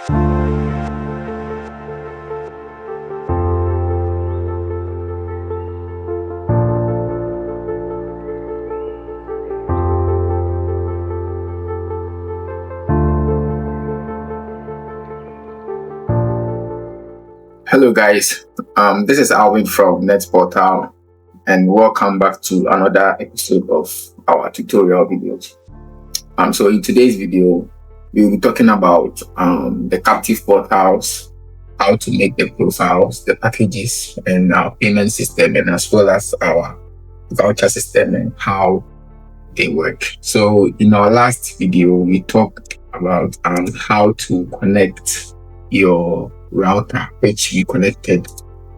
Hello guys, this is Alvin from NettPortal, and welcome back to another episode of our tutorial videos. So in today's video, we'll be talking about the captive portals, how to make the profiles, the packages, and our payment system, and as well as our voucher system and how they work. So in our last video, we talked about how to connect your router, which we connected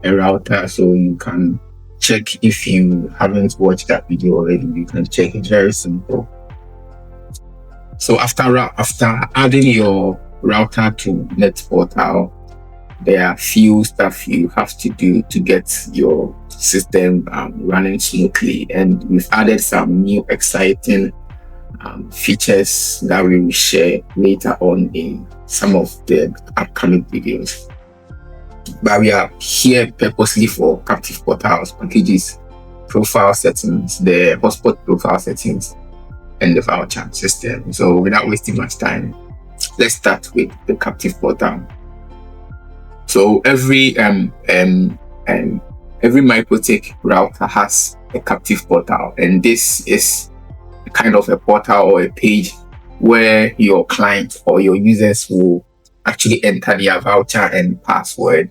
a router, so you can check. If you haven't watched that video already, you can check it. Very simple. So after adding your router to NettPortal, there are few stuff you have to do to get your system running smoothly, and we've added some new exciting features that we will share later on in some of the upcoming videos. But we are here purposely for captive portals, packages, profile settings, the hotspot profile settings, and the voucher system. So without wasting much time, let's start with the captive portal. So every MyProtek router has a captive portal, and this is kind of a portal or a page where your client or your users will actually enter their voucher and password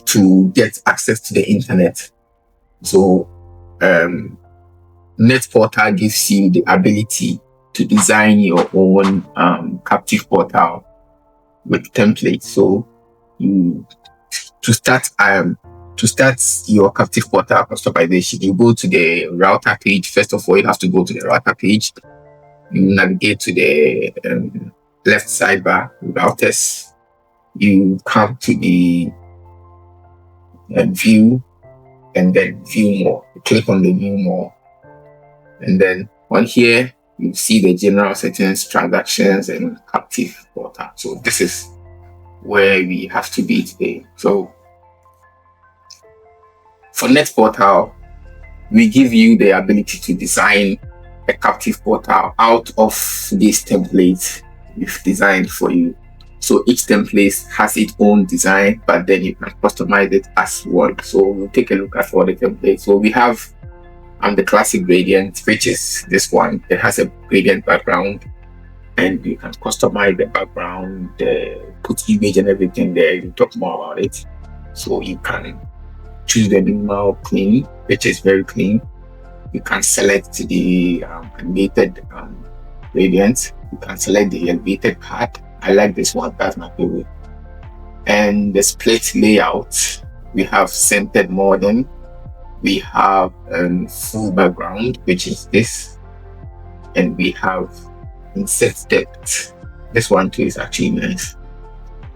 to get access to the internet. So NettPortal gives you the ability to design your own captive portal with templates. So to start your captive portal customization, you go to the router page. First of all, you have to go to the router page. You navigate to the left sidebar, routers. You come to the view, and then view more. You click on the view more, and then on here you see the general settings, transactions, and captive portal. So this is where we have to be today. So for NettPortal, we give you the ability to design a captive portal out of these templates we've designed for you. So each template has its own design, but then you can customize it as one. So we'll take a look at all the templates. So we have the classic gradient, which is this one. It has a gradient background, and you can customize the background, put image and everything there. We'll talk more about it. So you can choose the minimal clean, which is very clean. You can select the elevated gradient. You can select the elevated part. I like this one, that's my favorite. And the split layout, we have centered modern, we have full background, which is this, and we have insert depth. This one too is actually nice.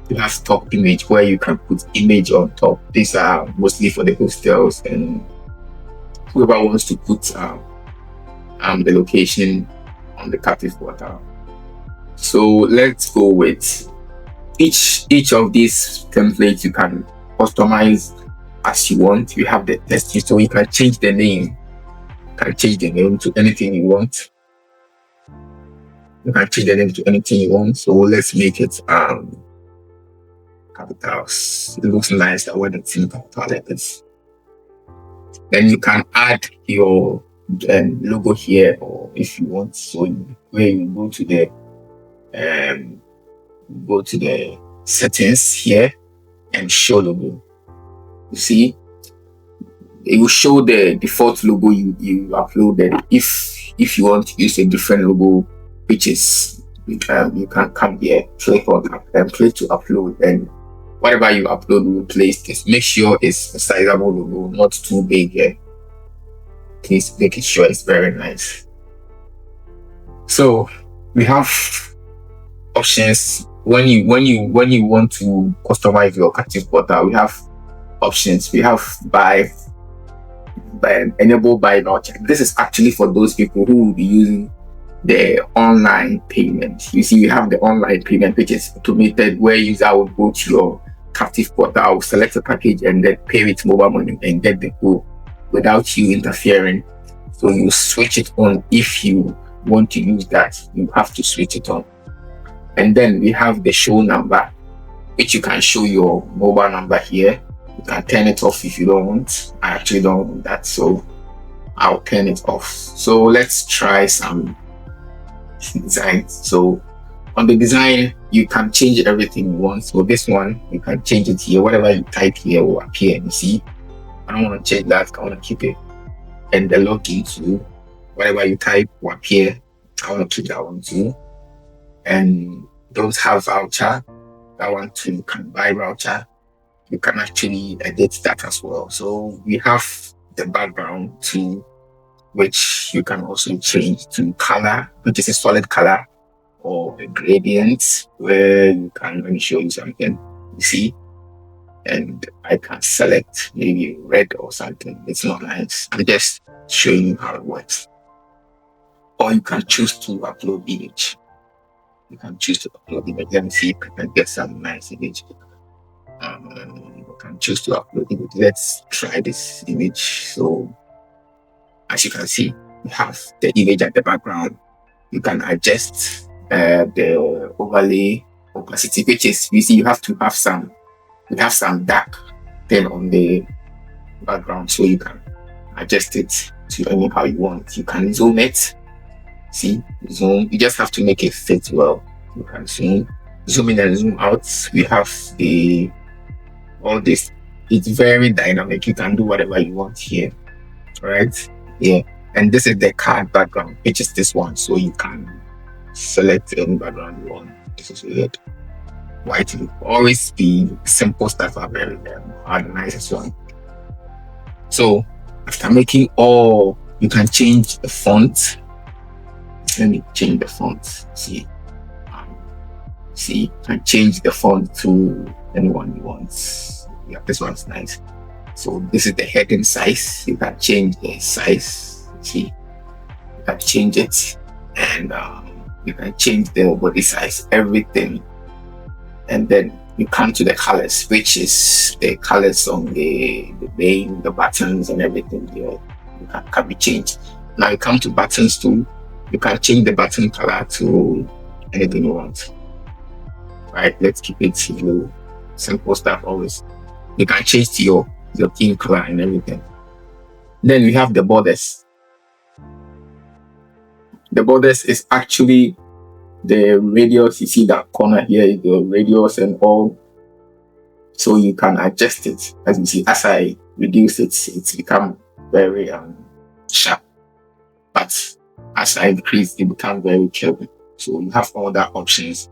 You have top image, where you can put image on top. These are mostly for the hostels and whoever wants to put the location on the captive portal. So let's go with each of these templates. You can customize as you want. You have the text, so you can change the name. You can change the name to anything you want. You can change the name to anything you want. So let's make it capitals. It looks nice that when it's in capital letters. Then you can add your logo here, or if you want. So where you go to the settings here and show logo. You see, it will show the default logo you uploaded. If you want to use a different logo, which is you can come here, click on and click to upload, and whatever you upload will place this. Make sure it's a sizable logo, not too big here. Please make it sure it's very nice. So we have options when you want to customize your captive portal. We have options. We have enable buy now check. This is actually for those people who will be using the online payment. You see, we have the online payment, which is automated, where user will go to your captive portal, select a package, and then pay with mobile money and get the code without you interfering. So you switch it on. If you want to use that, you have to switch it on. And then we have the show number, which you can show your mobile number here. You can turn it off if you don't want. I actually don't want that, so I'll turn it off. So let's try some design. So on the design, you can change everything you want. So this one, you can change it here. Whatever you type here will appear. You see, I don't want to change that. I want to keep it. And the login too, whatever you type will appear. I want to keep that one too. And those have voucher. That one too, you can buy voucher. You can actually edit that as well. So we have the background too, which you can also change to color, which is a solid color, or a gradient, where you can, let me show you something, you see, and I can select maybe red or something. It's not nice. I'm just showing you how it works. Or you can choose to upload image. You can choose to upload image. Let me see if I can get some nice image. You can choose to upload image. Let's try this image. So as you can see, we have the image at the background. You can adjust the overlay opacity, which is, you see, you have to have some, we have some dark thing on the background, so you can adjust it to anyhow you want. You can zoom it. See, zoom. You just have to make it fit well. You can zoom in and zoom out. We have all this. It's very dynamic. You can do whatever you want here. Right? Yeah. And this is the card background, which is this one. So you can select any background you want. This is weird. White will always be simple stuff are very are the nicest one. So after making all, you can change the font. Let me change the font. See, you can change the font to anyone you want. Yeah, this one's nice. So this is the heading size. You can change the size. See, you can change it, and you can change the body size, everything. And then you come to the colors, which is the colors on the name, the buttons, and everything here. You can be changed. Now you come to buttons too. You can change the button color to anything you want. Right? Let's keep it blue. Simple stuff always. You can change to your theme color and everything. Then we have the borders. The borders is actually the radius. You see that corner here, the radius and all. So you can adjust it. As you see, as I reduce it, it's become very sharp. But as I increase, it becomes very curvy. So you have all that options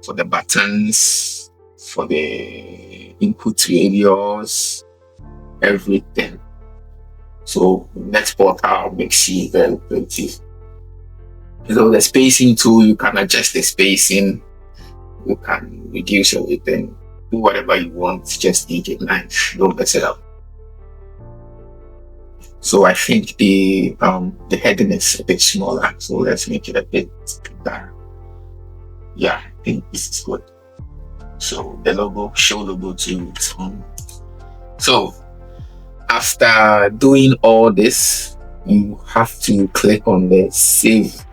for the buttons, for the input radius, everything. So NettPortal makes you very creative. So the spacing too, you can adjust the spacing. You can reduce everything. Do whatever you want. Just make it nice. Don't mess it up. So I think the heading is a bit smaller. So let's make it a bit bigger. Yeah, I think this is good. So the logo, show logo too. So after doing all this, you have to click on the save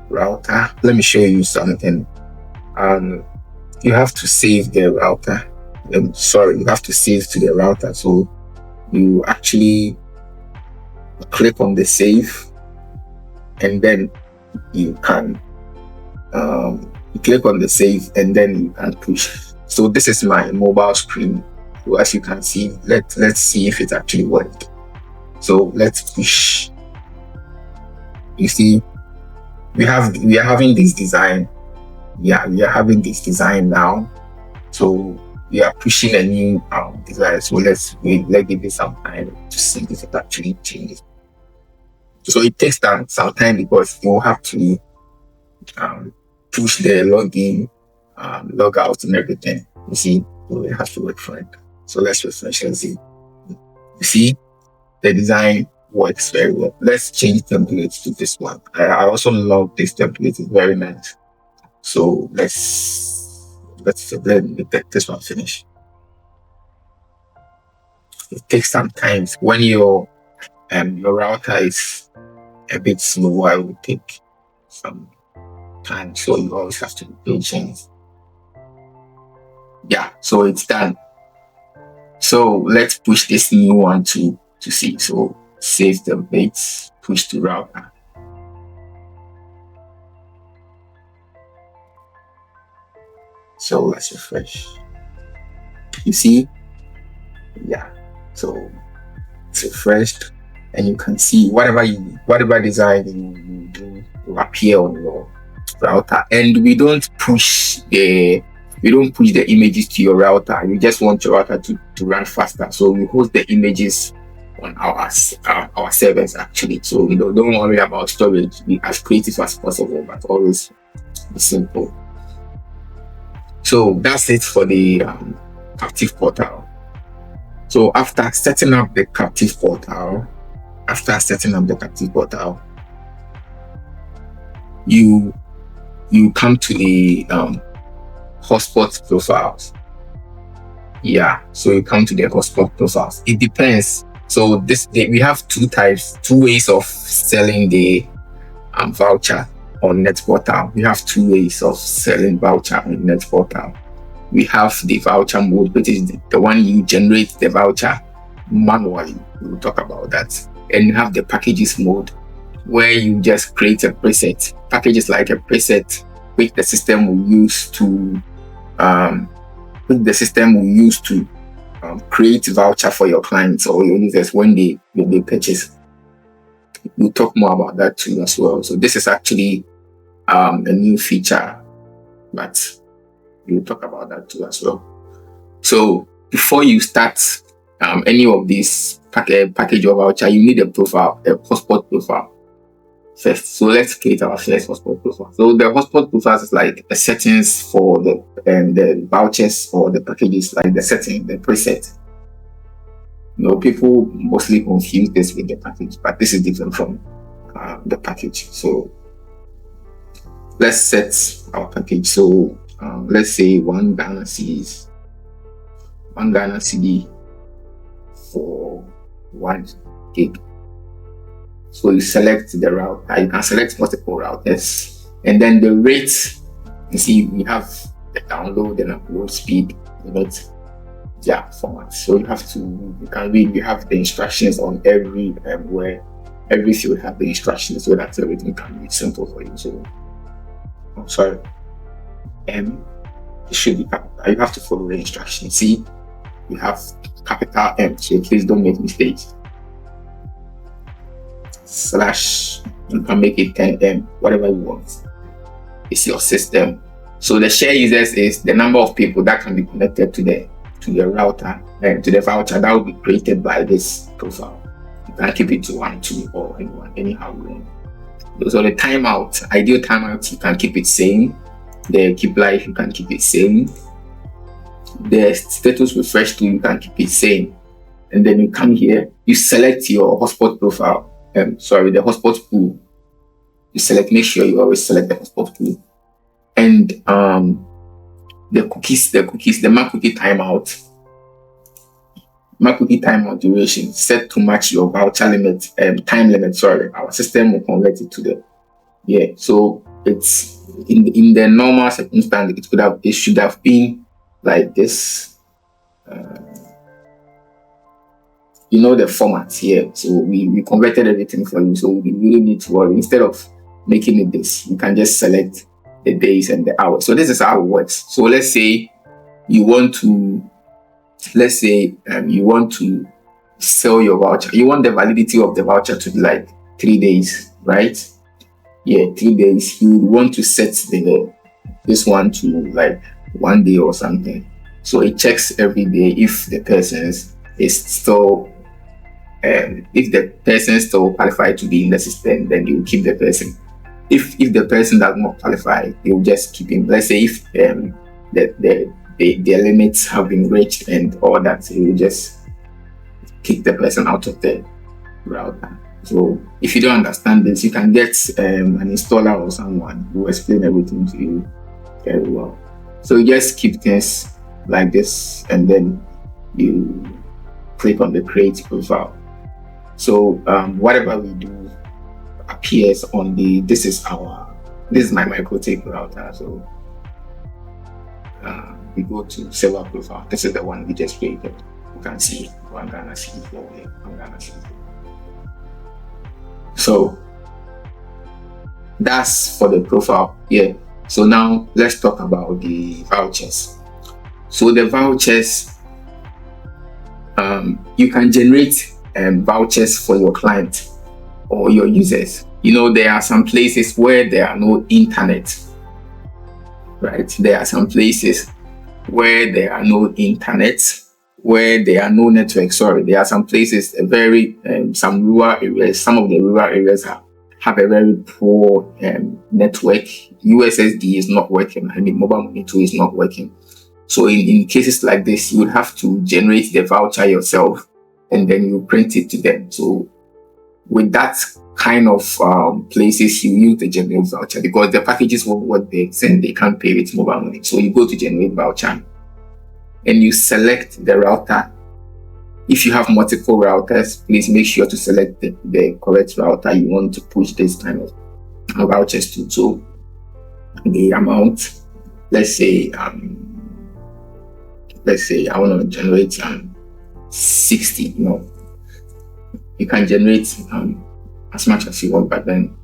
router. Let me show you something. You have to save the router. You have to save to the router. So you actually click on the save, and then you can you click on the save, and then you can push. So this is my mobile screen. So as you can see, let's see if it actually worked. So let's push. You see, we are having this design. Yeah, we are having this design now. So we are pushing a new design. So let's give it some time to see if it actually changes. So it takes some time because you will have to push the login, log out, and everything. You see, so it has to wait for it. So let's refresh and see. You see, the design works very well. Let's change templates to this one. I also love this template. It's very nice. So let me get this one finished. It takes some time when your router is a bit slow. I will take some time, so you always have to be patient. Yeah, so it's done. So let's push this new one to see. So save templates, push to router. So let's refresh. You see, yeah. So it's refreshed, and you can see whatever design you do will appear on your router. And we don't push the images to your router. You just want your router to run faster. So we host the images on our servers actually. So don't worry about storage. Be as creative as possible, but always be simple. So that's it for the captive portal. So after setting up the captive portal, you come to the hotspot profiles. Yeah, so you come to the hotspot profiles. It depends. So we have two ways of selling the voucher on NettPortal. We have two ways of selling voucher on NettPortal. We have the voucher mode, which is the one you generate the voucher manually. We'll talk about that. And you have the packages mode, where you just create a preset. Packages like a preset, which the system will use to create voucher for your clients or your users when they purchase. We'll talk more about that too as well. So this is actually a new feature, but we'll talk about that too as well. So before you start any of these package or voucher, you need a hotspot profile first. So let's create our first hotspot profile. So the hotspot profile is like the settings for the vouchers or the packages, like the setting, the preset. People mostly confuse this with the package, but this is different from the package. So let's set our package. So let's say 1 Ghana cedis for 1 gig. So you select the router. You can select multiple routers, and then the rate. You see, we have the download and upload speed limit. Yeah, format. So you can read. You have the instructions on every field have the instructions, so that everything can be simple for you. So I'm sorry. It should be capital. You have to follow the instructions. See, you have capital M, so please don't make mistakes. / you can make it 10M, whatever you want. It's your system. So the share users is the number of people that can be connected to the router and to the voucher that will be created by this profile. You can keep it to 1, 2, or anyhow you want. So the timeout, ideal timeout, you can keep it same. The keep live, you can keep it same. The status refresh to, you can keep it same. And then you come here, you select your hotspot profile. The hotspot pool. You make sure you always select the hotspot pool. And the cookies, the mark cookie timeout duration set to match your voucher limit, time limit. Our system will convert it to so it's in the normal circumstance, it should have been like this. The format here. So we converted everything for you. So we really need to worry. Instead of making it this, you can just select the days and the hours. So this is how it works. So let's say you want to sell your voucher. You want the validity of the voucher to be like 3 days, right? Yeah, 3 days. You want to set this one to like 1 day or something. So it checks every day if the person is still qualified to be in the system, then you keep the person. If the person does not qualify, you just keep him. Let's say if the limits have been reached and all that, you just kick the person out of the router. So if you don't understand this, you can get an installer or someone who will explain everything to you very well. So you just keep things like this, and then you click on the create profile. So whatever we do appears on this is my MikroTik router. So we go to server profile. This is the one we just created. You can see one Ghana cedi here, one Ghana cedi. So that's for the profile here. So now let's talk about the vouchers. So the vouchers, you can generate vouchers for your client or your users. There are some places where there are no internet, right? There are some places where there are no internet, where there are no network. There are some places, some rural areas. Some of the rural areas have a very poor network. USSD is not working. Mobile money too is not working. So in cases like this, you would have to generate the voucher yourself, and then you print it to them. So with that kind of places, you use the generate voucher, because the packages what they send, they can't pay with mobile money. So you go to generate voucher and you select the router. If you have multiple routers, please make sure to select the correct router you want to push this kind of vouchers to. So the amount, let's say I want to generate 60. You can generate as much as you want, but then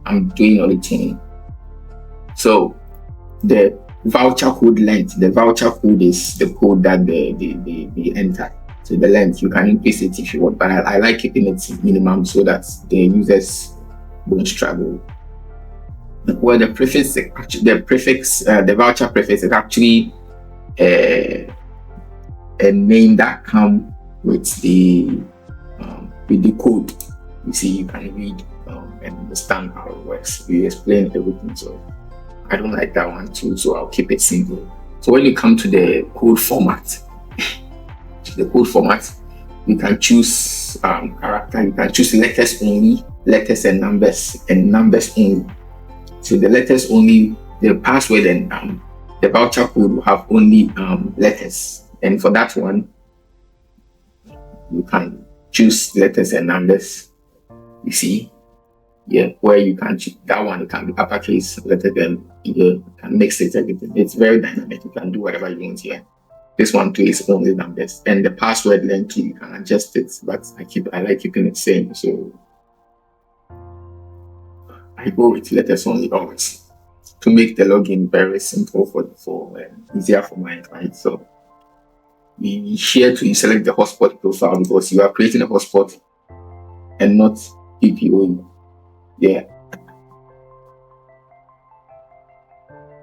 I'm doing only 10. So the voucher code length, the voucher code is the code that they enter. So the length, you can increase it if you want, but I like keeping it minimum so that the users won't struggle. Well, the voucher prefix is actually a name that comes with the code. You see, you can read and understand how it works. We explain everything, so I don't like that one too, so I'll keep it simple. So when you come to the code format, you can choose character, you can choose letters only, letters and numbers only. So the letters only, the password and the voucher code will have only letters, and for that one you can choose letters and numbers. You see, where you can choose that one. It can be uppercase, letter, then you can mix it, everything. It's very dynamic. You can do whatever you want here. This one too is only numbers, and the password length too, you can adjust it, but I like keeping it same, so I go with letters only always to make the login very simple for easier for my client. So you select the hotspot profile, because you are creating a hotspot and not PPO.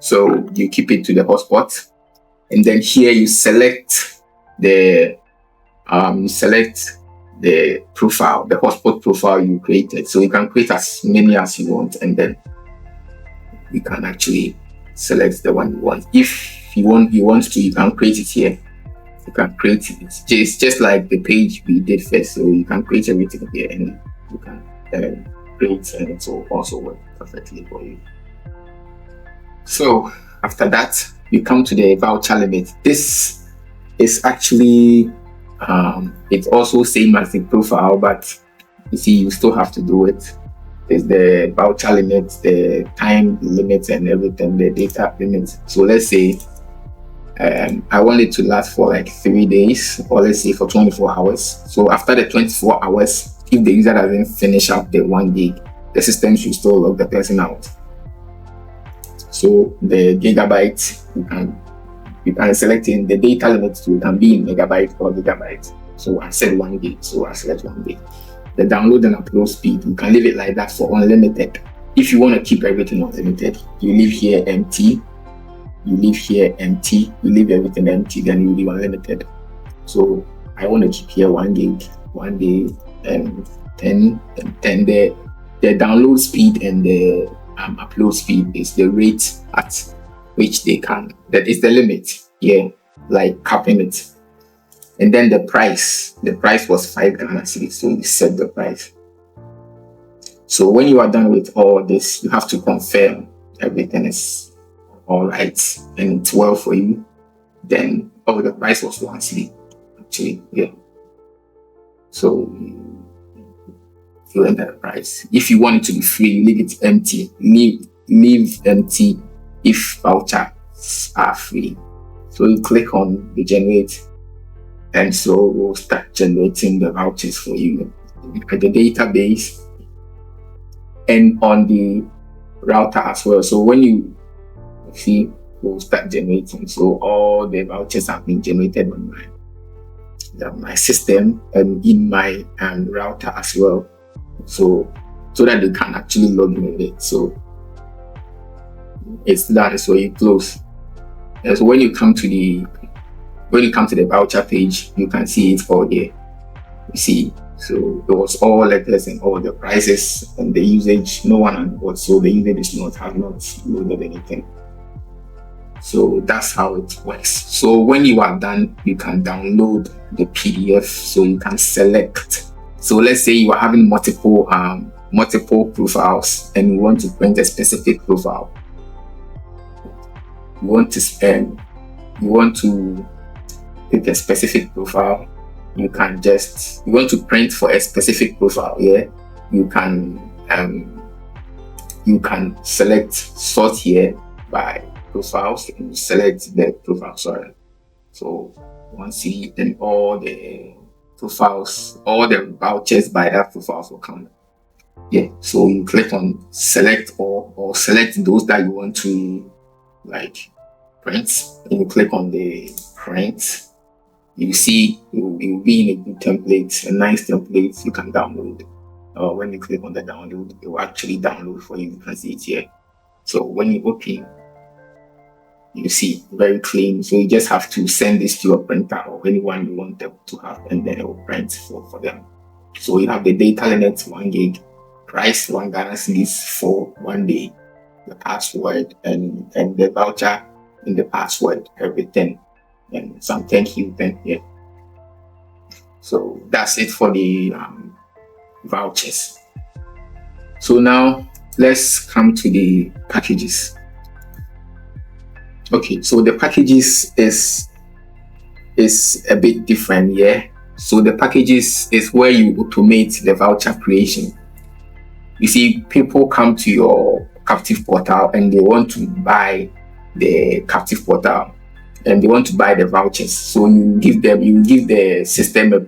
So you keep it to the hotspot, and then here you select the profile, the hotspot profile you created. So you can create as many as you want, and then you can actually select the one you want. If you want to, you can create it here. You can create it. It's just like the page we did first. So you can create everything here, and you can create, and it will also work perfectly for you. So after that, you come to the voucher limit. This is actually it's also same as the profile, but you see, you still have to do it. There's the voucher limit, the time limit, and everything, the data limit. So let's say I want it to last for like 3 days, or let's say for 24 hours. So after the 24 hours, if the user doesn't finish up the 1 gig, the system should still log the person out. So the gigabyte, you can select in the data limit, so it can be in megabyte or gigabyte. So I said 1 gig, so I select 1 gig. The download and upload speed, you can leave it like that for unlimited. If you want to keep everything unlimited, you leave here empty. You leave here empty, you leave everything empty, then you leave unlimited. So I want to keep here 1 gig, 1 day, and 10. The download speed and the upload speed is the rate at which they can. That is the limit, like capping it. And then the price was 5 Ghana cedis, so you set the price. So when you are done with all this, you have to confirm everything is all right and it's well for you. Then, the price was 1 cedi, actually, yeah. So you enter the price. If you want it to be free, leave it empty. Leave empty if vouchers are free. So you click on the generate, and so we'll start generating the vouchers for you at the database and on the router as well. So when you see, we'll start generating. So all the vouchers have been generated on my system and in my router as well. So that they can actually log in with it. So it's done. So you close. And so when you come to the voucher page, you can see it all there. You see, so it was all letters and all the prices and the usage. No one on board, so the usage have not loaded anything. So that's how it works. So when you are done, you can download the PDF. So you can select. So let's say you are having multiple profiles and you want to print a specific profile. You want to pick a specific profile. You want to print for a specific profile. Yeah, you can select sort here by profiles and you select the profile. Sorry. So once you then all the profiles, all the vouchers by that profiles will come. Yeah. So you click on select or select those that you want to print. And you click on the print. You see it will be in a good template, a nice template you can download. When you click on the download, it will actually download for you. You can see it here. So when you open, you see very clean. So you just have to send this to your printer or anyone you want them to have, and then it will print for them. So you have the data limit 1 gig, price 1 Ghana cedis for 1 day, the password and the voucher in the password, everything, and some thank you then here. So that's it for the vouchers. So now let's come to the packages. Okay, so the packages is a bit different, yeah. So the packages is where you automate the voucher creation. You see, people come to your captive portal and they want to buy the captive portal and they want to buy the vouchers. So you give the system a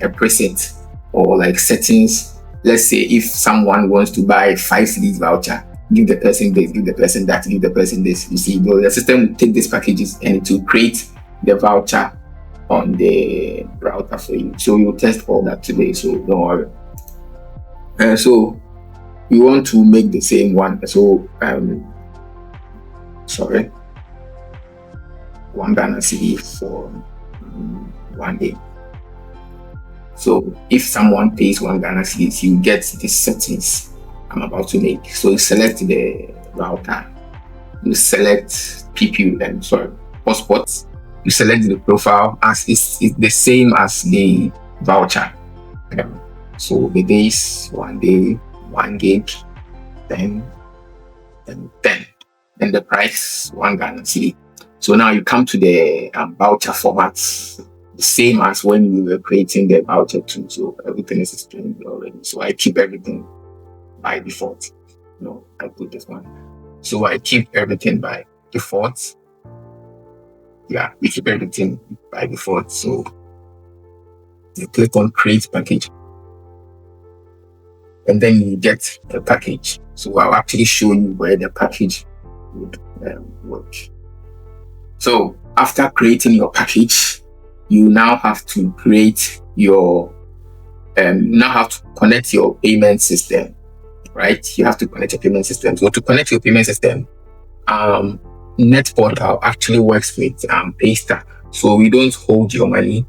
preset or settings. Let's say if someone wants to buy 5 cedis voucher, give the person this, give the person that, give the person this. You see, the system will take these packages and it will create the voucher on the router for you. So you'll test all that today, so don't worry. So we want to make the same one. So 1 Ghana cedi for 1 day. So if someone pays 1 Ghana cedi, you get the settings I'm about to make. So you select the router, you select Hotspot, you select the profile as it's the same as the voucher. So the days 1 day, 1 gig, 10, and 10, and the price 1 Ghana cedi. So now you come to the voucher formats, the same as when we were creating the voucher too. So everything is explained already. So I keep everything by default. No, I put this one. So I keep everything by default. Yeah, we keep everything by default. So you click on create package. And then you get the package. So I'll actually show you where the package would work. So after creating your package, you now have to create your connect your payment system, right? You have to connect your payment system. So to connect your payment system, NettPortal actually works with Paystack. So we don't hold your money.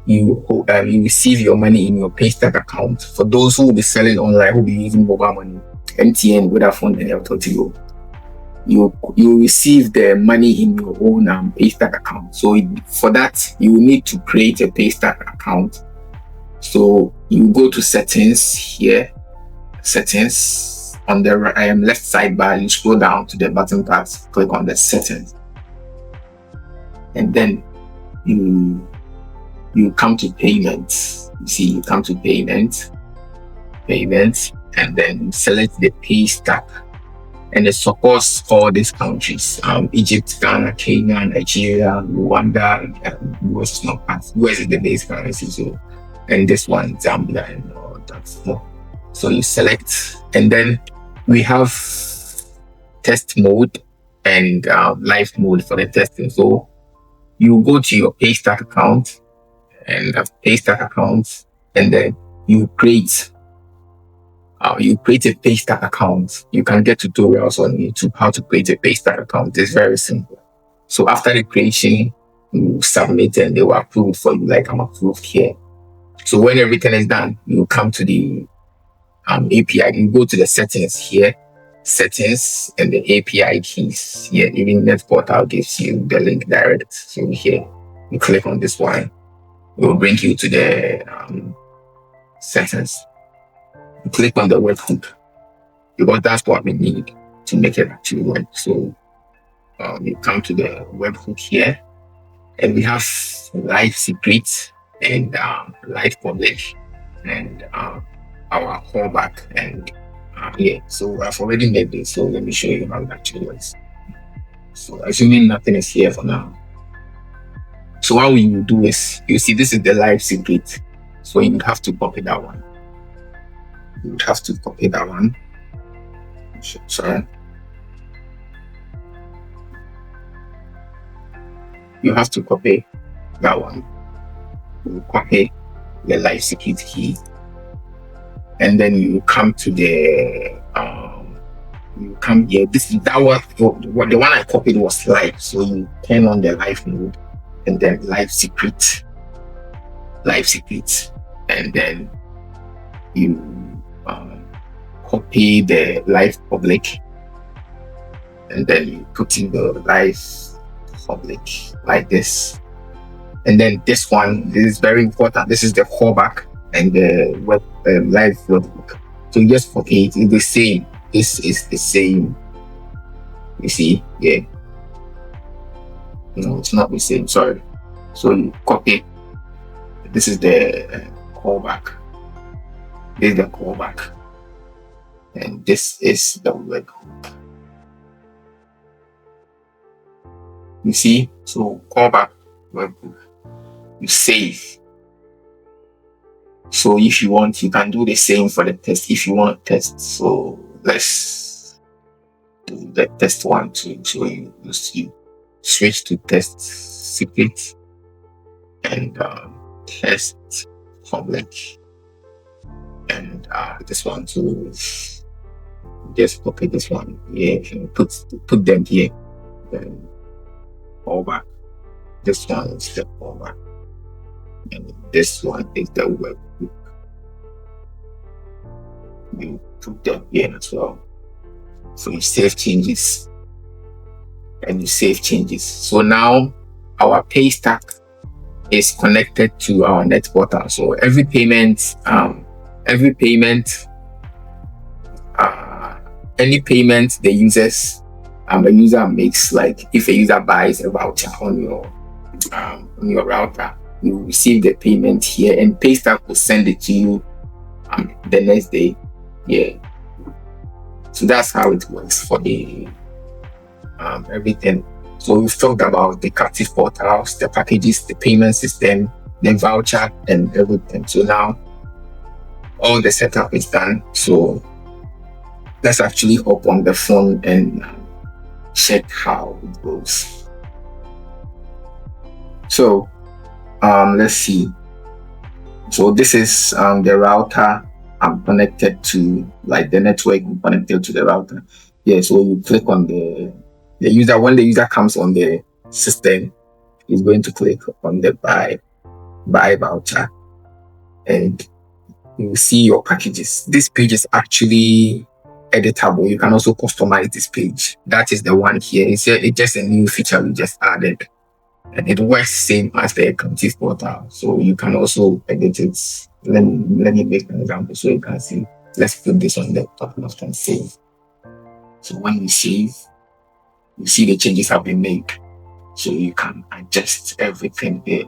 You receive your money in your Paystack account. For those who will be selling online, who will be using mobile money, MTN, Vodafone, and Airtel, you receive the money in your own Paystack account. So for that, you need to create a Paystack account. So you go to settings here, settings. On the left sidebar, you scroll down to the button part, click on the settings, and then you come to payments. You see, you come to payments, and then select the Paystack, and it supports all these countries: Egypt, Ghana, Kenya, Nigeria, Rwanda. US is not part. US is the base currency, so, and this one, Zambia, and all that. So you select, and then we have test mode and live mode for the testing. So you go to your Paystack account and then you create a Paystack account. You can get tutorials on YouTube how to create a Paystack account. It's very simple. So after the creation, you submit and they will approve for you, like I'm approved here. So when everything is done, you come to the API. You go to the settings here, and the API keys here. Even NettPortal gives you the link direct. So here, you click on this one. It will bring you to the settings. You click on the webhook because that's what we need to make it actually work. So you come to the webhook here, and we have live secret and live public and our callback and here. So I've already made this. So let me show you how it actually works. So assuming nothing is here for now. So what we will do is, you see, this is the live secret. So you would have to copy that one. Sorry. You have to copy that one. You copy the live secret key. And then you come to the, you come here. That was the one I copied was live. So you turn on the live mode, and then live secret, and then you copy the live public, and then you put in the live public like this. And then this is very important. This is the callback and the live webhook. So you just copy it. It's the same. This is the same. You see, yeah. No, it's not the same. Sorry. So you copy. This is the callback. This is the callback, and this is the webhook. You see, so callback, webhook. You save. So if you want, you can do the same for the test if you want to test. So let's do the test one too. So you switch to test secret and test public, and this one too. Just copy this one here and put them here. Then callback. This one is the callback, and this one is the webhook. You put them here as well. So you save changes, and you save changes. So now our Paystack is connected to our NettPortal. So every payment, any payment the user makes, like if a user buys a voucher on your router, you receive the payment here, and Paystack will send it to you the next day. Yeah. So that's how it works for the everything. So we've talked about the captive portals, the packages, the payment system, the voucher, and everything. So now all the setup is done. So let's actually hop on the phone and check how it goes. So let's see. So this is the router I'm connected to, like the network connected to the router. Yeah, so you click on the user. When the user comes on the system, he's going to click on the buy voucher, and you will see your packages. This page is actually editable. You can also customize this page. That is the one here. It's just a new feature we just added, and it works same as the captive portal. So you can also edit it. Let me make an example so you can see. Let's put this on the top left and save. So when you save, you see the changes have been made. So you can adjust everything here.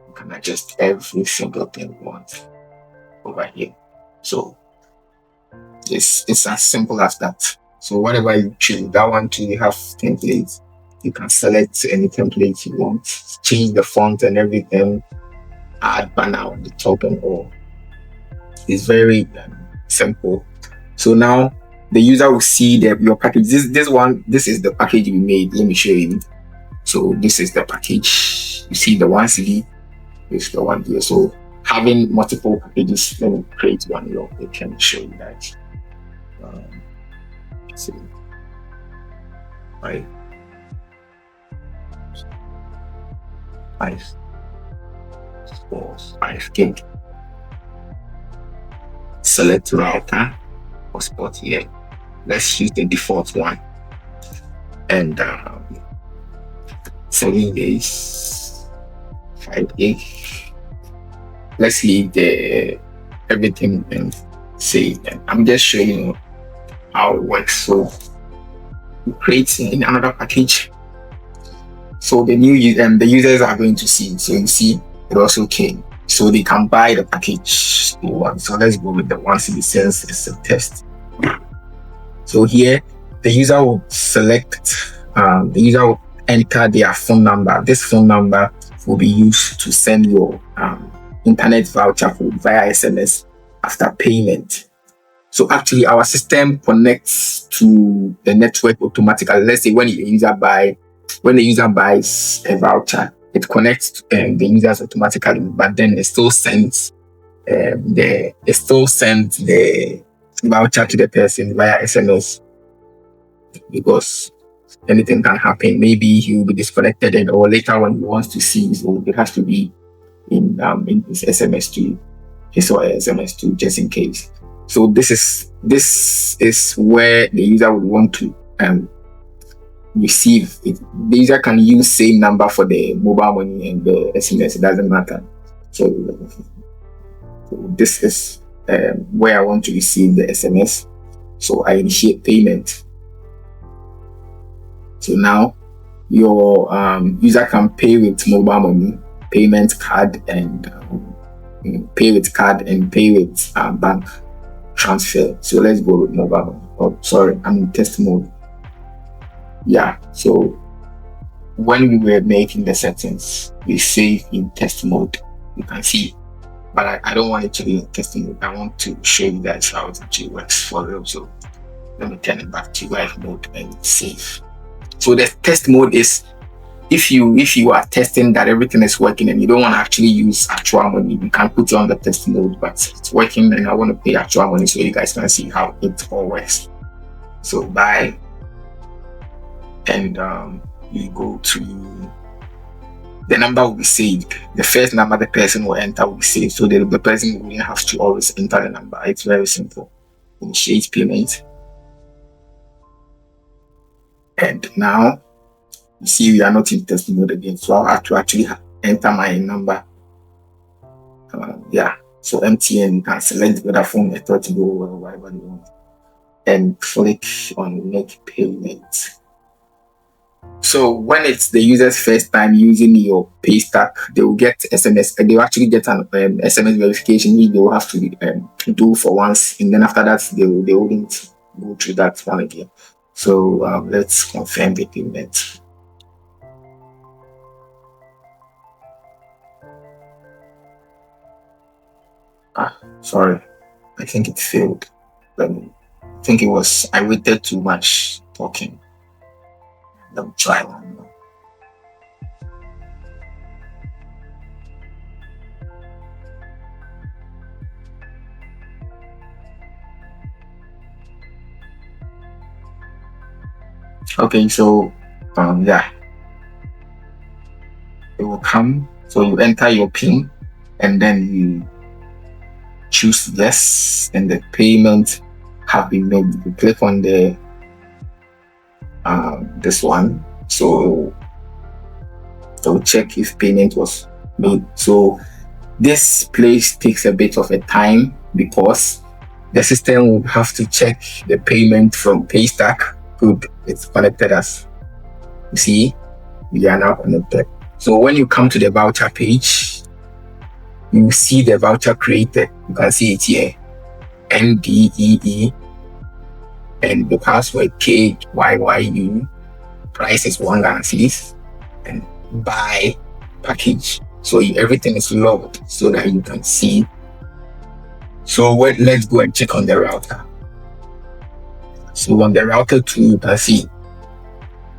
You can adjust every single thing once over here. So it's as simple as that. So whatever you choose, that one too, you have templates. You can select any template you want, change the font and everything, add banner on the top and all. It's very simple. So now the user will see your package. This is the package we made. Let me show you. So this is the package. You see the 1 CD, this is the one here. So having multiple packages, let me create one here. I can show you that. So, right. 5, 4, 5 gig. Select router hotspot here. Let's use the default one. And 7 days, 5 gig. Let's leave everything and save. And I'm just showing you how it works. So you create in another package. So the users are going to see. So you see it also came. So they can buy the package they want. So let's go with the 1 CD since it's a test. So here the user will select, the user will enter their phone number. This phone number will be used to send your internet voucher code via SMS after payment. So actually our system connects to the network automatically. Let's say when the user buys a voucher, it connects to the users automatically, but then it still sends the voucher to the person via SMS, because anything can happen. Maybe he will be disconnected, or later when he wants to see, so it has to be in his SMS to his or SMS to, just in case. So this is where the user would want to receive it. The user can use same number for the mobile money and the SMS. It doesn't matter. So this is where I want to receive the SMS. So I initiate payment. So now your user can pay with mobile money, payment card, and pay with card and pay with bank transfer. So let's go with mobile money. Oh, sorry, I'm in test mode. Yeah, so when we were making the settings, we save in test mode. You can see, but I don't want it to be in test mode. I want to show you guys how it actually works for real. So let me turn it back to live mode and save. So the test mode is if you are testing that everything is working and you don't want to actually use actual money, you can put it on the test mode, but it's working and I want to pay actual money so you guys can see how it all works. So buy, and you go to the number will be saved. The first number the person will enter will be saved, so the person will have to always enter the number. It's very simple. Initiate payment, and now you see we are not in test mode again, so I'll have to actually enter my number. Yeah, so MTN, you can select the phone method to go wherever you want and click on make payment. So when it's the user's first time using your Paystack, they will get SMS. They will actually get an SMS verification which they will have to do for once, and then after that they wouldn't go through that one again. So let's confirm the payment. Sorry, I think it failed. I think it was I waited too much talking. Let me try one more. Okay, so yeah, it will come. So you enter your PIN and then you choose yes, and the payment have been made. You click on the this one, so it will check if payment was made. So this place takes a bit of a time because the system will have to check the payment from Paystack. Good, it's connected us. You see, we are now connected. So when you come to the voucher page, you see the voucher created. You can see it here, NDEE, and the password KYYU. Price is 1 Ghana cedis, and buy package. So everything is logged so that you can see. So let's go and check on the router. So on the router too, you can see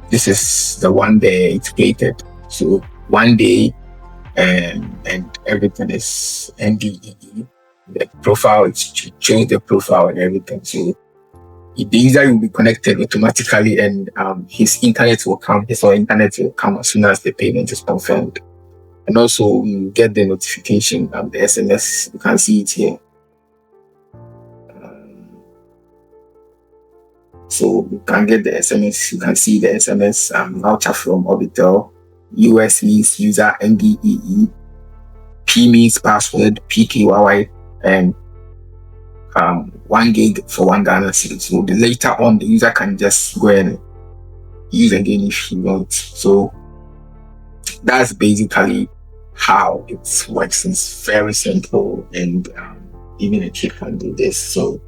this is the one day it's created. So 1 day, and everything is NDEE. The profile, it shows the profile and everything. So the user will be connected automatically, and his internet will come. His or internet will come as soon as the payment is confirmed. And also you get the notification of the SMS. You can see it here. So you can get the SMS. You can see the SMS voucher from Orbital. US means user NDEE. P means password PKYY, and 1 gig for 1 Ghana cedi. So later on, the user can just go and use again if he wants. So that's basically how it works. It's very simple, and even a kid can do this. So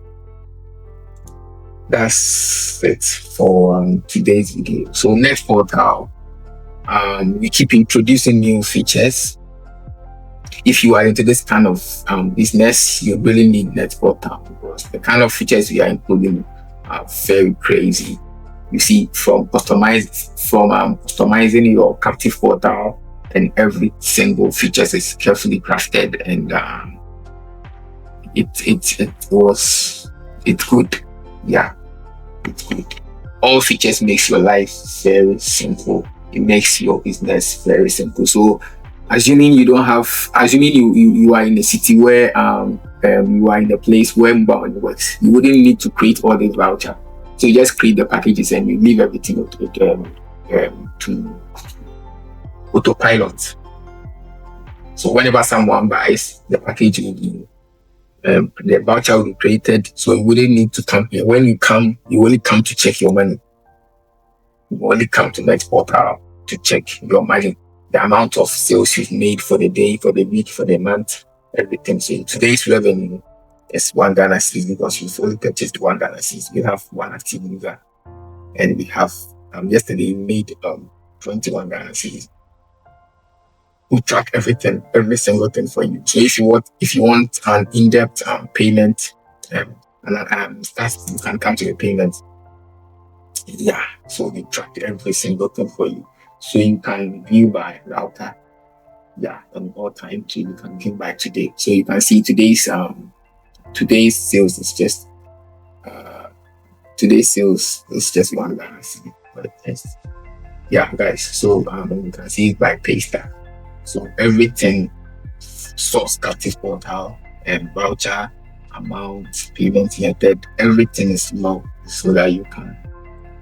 that's it for today's video. So NettPortal, we keep introducing new features. If you are into this kind of business, you really need NettPortal, because the kind of features we are including are very crazy. You see, from customizing your captive portal, and every single feature is carefully crafted, and it's good. Yeah, it's good. All features makes your life very simple. It makes your business very simple. So assuming you are in a city where you are in a place where mobile works, you wouldn't need to create all these vouchers. So you just create the packages and you leave everything to autopilot. So whenever someone buys, the package will be the voucher will be created. So you wouldn't need to come here. When you come, you only come to check your money. You only come to NettPortal to check your money, the amount of sales you've made for the day, for the week, for the month, everything. So today's revenue is 1 Ghana cedi, because you've only purchased 1 Ghana cedi. We have 1 active user, and we have yesterday we made 21 Ghana cedi. We track everything, every single thing for you. So if you want an in-depth payment, you can come to the payment. Yeah, so we track every single thing for you. So you can view by router, and all time too. You can view by today. So you can see today's sales is just 1 Ghana cedi. Yeah, guys. So you can see it by Paystack. So everything, source, captive portal, and voucher, amount, payment method, everything is logged so that you can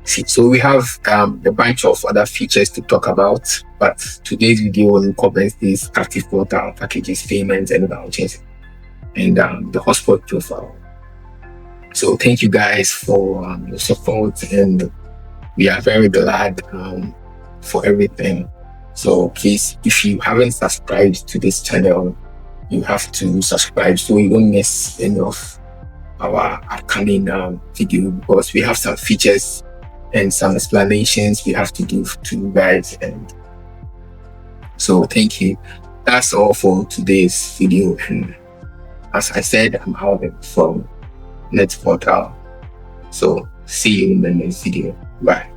see. So we have a bunch of other features to talk about, but today's video only covers these captive portal, packages, payments, and vouchers, and the Hotspot profile. So thank you guys for your support, and we are very glad for everything. So please, if you haven't subscribed to this channel, you have to subscribe so you don't miss any of our upcoming video, because we have some features and some explanations we have to give to you guys. And so thank you. That's all for today's video, and as I said, I'm Alvin from NettPortal. So see you in the next video. Bye.